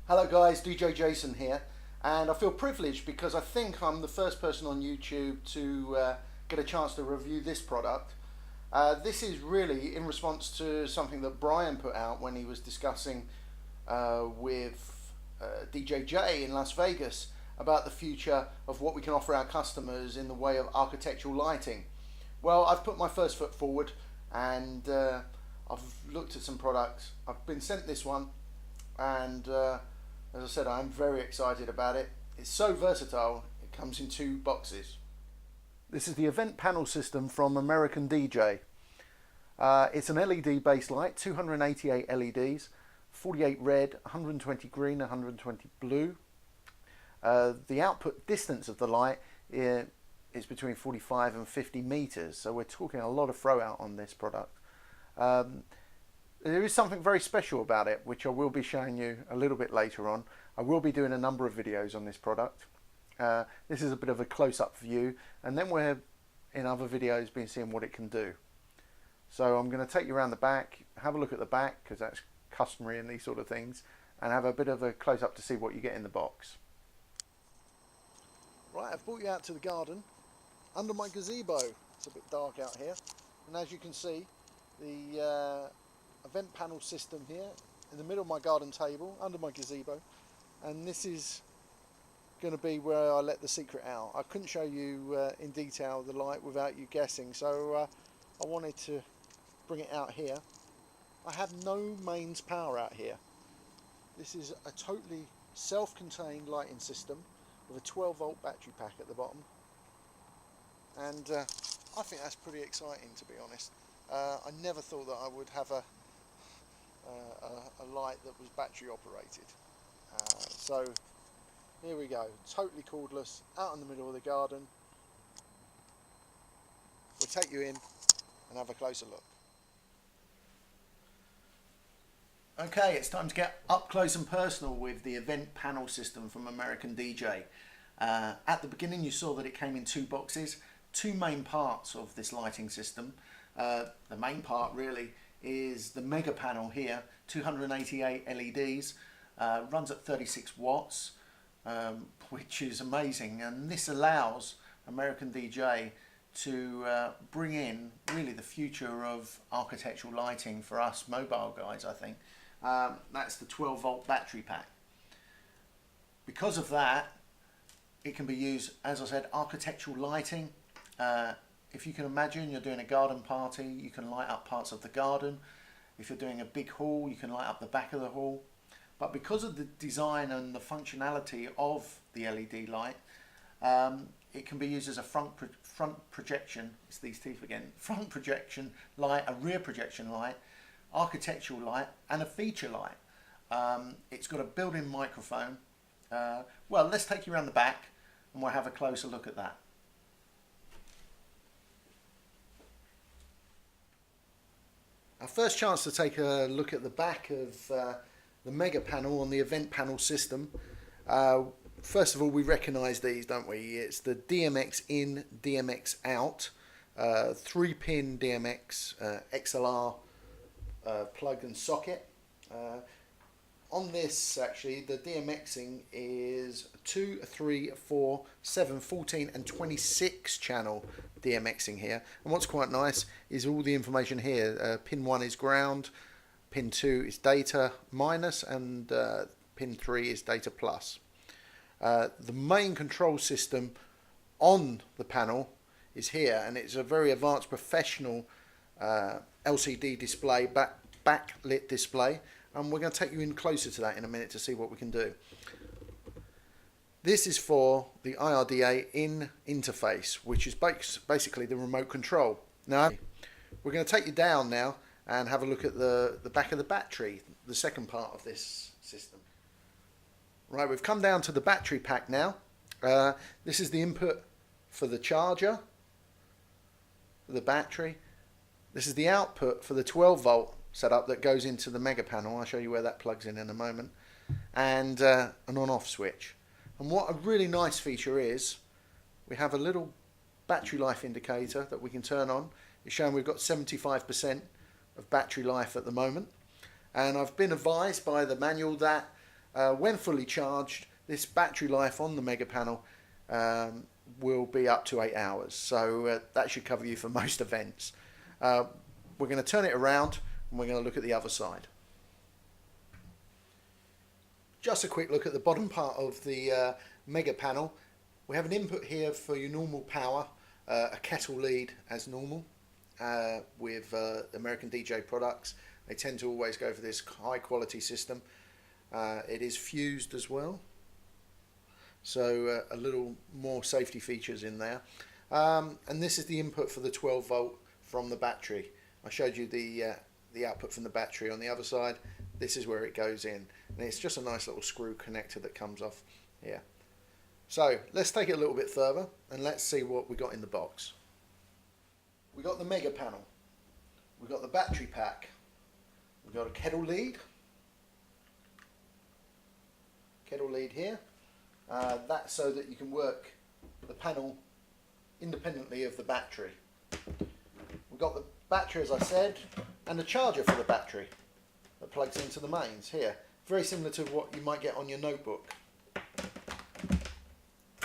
Hello guys, DJ Jason here, and I feel privileged because I think I'm the first person on YouTube to get a chance to review this product. This is really in response to something that Brian put out when he was discussing with DJ J in Las Vegas about the future of what we can offer our customers in the way of architectural lighting. Well, I've put my first foot forward and I've looked at some products. I've been sent this one, and as I said, I'm very excited about it. It's so versatile, it comes in 2 boxes. This is the event panel system from American DJ. It's an LED based light, 288 LEDs, 48 red, 120 green, 120 blue. The output distance of the light is between 45 and 50 meters, so we're talking a lot of throw out on this product. There is something very special about it, which I will be showing you a little bit later on. I will be doing a number of videos on this product. This is a bit of a close-up view, and then we're in other videos been seeing what it can do. So I'm going to take you around the back, have a look at the back, because that's customary in these sort of things, and have a bit of a close-up to see what you get in the box. Right, I've brought you out to the garden, under my gazebo. It's a bit dark out here, and as you can see, the event panel system here in the middle of my garden table under my gazebo, and this is going to be where I let the secret out. I couldn't show you in detail the light without you guessing, so I wanted to bring it out here. I have no mains power out here. This is a totally self-contained lighting system with a 12-volt battery pack at the bottom, and I think that's pretty exciting, to be honest. I never thought that I would have a light that was battery operated. So here we go, totally cordless, out in the middle of the garden. We'll take you in and have a closer look. Okay, it's time to get up close and personal with the event panel system from American DJ. At the beginning you saw that it came in 2 boxes, 2 main parts of this lighting system. The main part really is the mega panel here, 288 LEDs, runs at 36 watts, which is amazing, and this allows American DJ to bring in really the future of architectural lighting for us mobile guys, I think. That's the 12-volt battery pack. Because of that, it can be used, as I said, architectural lighting. If you can imagine you're doing a garden party, you can light up parts of the garden. If you're doing a big hall, you can light up the back of the hall. But because of the design and the functionality of the LED light, it can be used as a front projection, it's these teeth again, front projection light, a rear projection light, architectural light, and a feature light. It's got a built-in microphone. Well, let's take you around the back and we'll have a closer look at that. Our first chance to take a look at the back of the mega panel on the event panel system. First of all, we recognise these, don't we? It's the DMX in, DMX out, 3-pin DMX XLR plug and socket. On this, actually, the DMXing is 2, 3, 4, 7, 14 and 26 channel DMXing here. And what's quite nice is all the information here. Pin 1 is ground, pin 2 is data minus, and pin 3 is data plus. The main control system on the panel is here, and it's a very advanced professional LCD display, backlit display. And we're going to take you in closer to that in a minute to see what we can do. This is for the IRDA in interface, which is basically the remote control. Now, we're going to take you down now and have a look at the back of the battery, the second part of this system. Right, we've come down to the battery pack now. This is the input for the charger, for the battery. This is the output for the 12-volt setup that goes into the mega panel. I'll show you where that plugs in a moment, and an on-off switch. And what a really nice feature is, we have a little battery life indicator that we can turn on. It's showing we've got 75% of battery life at the moment, and I've been advised by the manual that When fully charged, this battery life on the mega panel will be up to 8 hours, so that should cover you for most events. We're going to turn it around and we're going to look at the other side. Just a quick look at the bottom part of the mega panel. We have an input here for your normal power, a kettle lead as normal with American DJ products. They tend to always go for this high quality system. It is fused as well, so a little more safety features in there. And this is the input for the 12 volt from the battery. I showed you the output from the battery on the other side. This is where it goes in, and it's just a nice little screw connector that comes off here. So let's take it a little bit further and let's see what we got in the box. We got the mega panel, we got the battery pack, we got a kettle lead here. That's so that you can work the panel independently of the battery. We've got the battery, as I said, and a charger for the battery that plugs into the mains here. Very similar to what you might get on your notebook.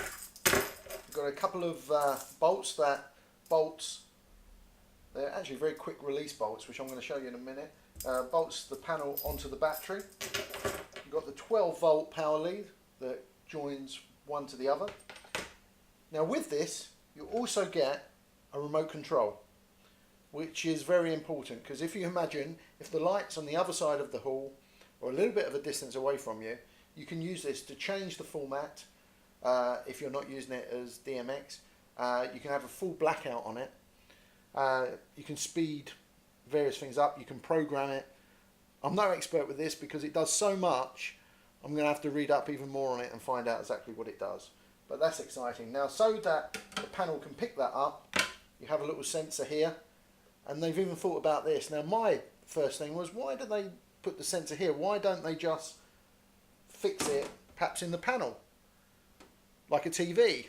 We've got a couple of bolts. They're actually very quick release bolts, which I'm going to show you in a minute. Bolts the panel onto the battery. You've got the 12 volt power lead that joins one to the other. Now with this, you also get a remote control, which is very important, because if you imagine if the light's on the other side of the hall or a little bit of a distance away from you, you can use this to change the format. If you're not using it as DMX, you can have a full blackout on it. You can speed various things up, you can program it. I'm no expert with this because it does so much. I'm going to have to read up even more on it and find out exactly what it does. But that's exciting. Now, so that the panel can pick that up, you have a little sensor here, and they've even thought about this. Now, my first thing was, why do they put the sensor here? Why don't they just fix it perhaps in the panel like a TV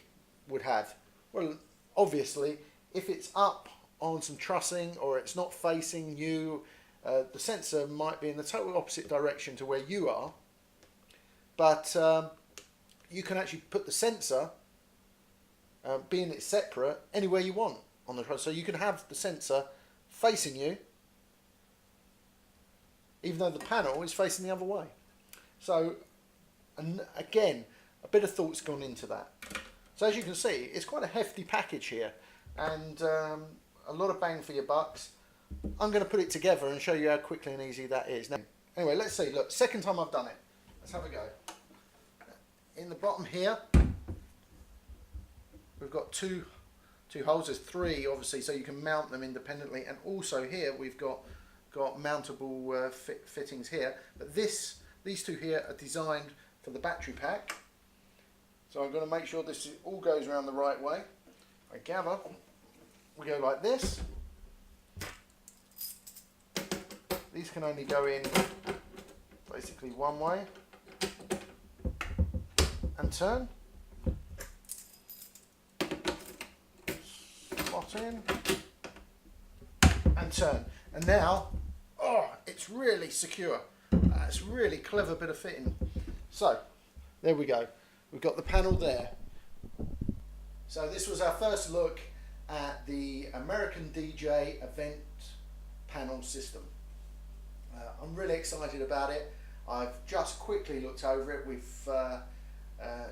would have? Well, obviously, if it's up on some trussing or it's not facing you, the sensor might be in the total opposite direction to where you are, but you can actually put the sensor, being it's separate, anywhere you want on the truss. So you can have the sensor facing you even though the panel is facing the other way. So, and again, a bit of thought's gone into that. So as you can see, it's quite a hefty package here, and a lot of bang for your bucks. I'm going to put it together and show you how quickly and easy that is. Now, anyway, let's see. Look, second time I've done it. Let's have a go. In the bottom here, we've got two holes. There's three, obviously, so you can mount them independently. And also here, we've got mountable fittings here. But these two here are designed for the battery pack. So I'm going to make sure this all goes around the right way. I gather we go like this. These can only go in basically one way and turn. Slot in and turn. And now, oh, it's really secure. It's a really clever bit of fitting. So, there we go. We've got the panel there. So this was our first look at the American DJ event panel system. I'm really excited about it. I've just quickly looked over it. We've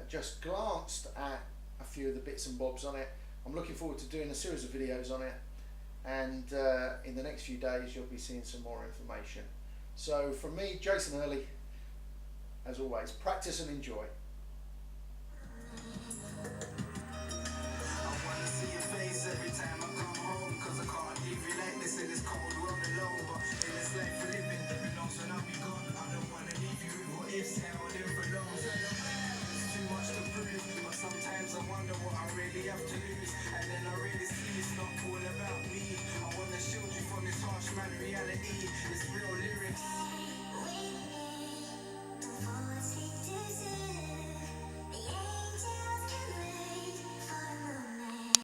just glanced at a few of the bits and bobs on it. I'm looking forward to doing a series of videos on it, and in the next few days you'll be seeing some more information. So from me, Jason Early, as always, practice and enjoy.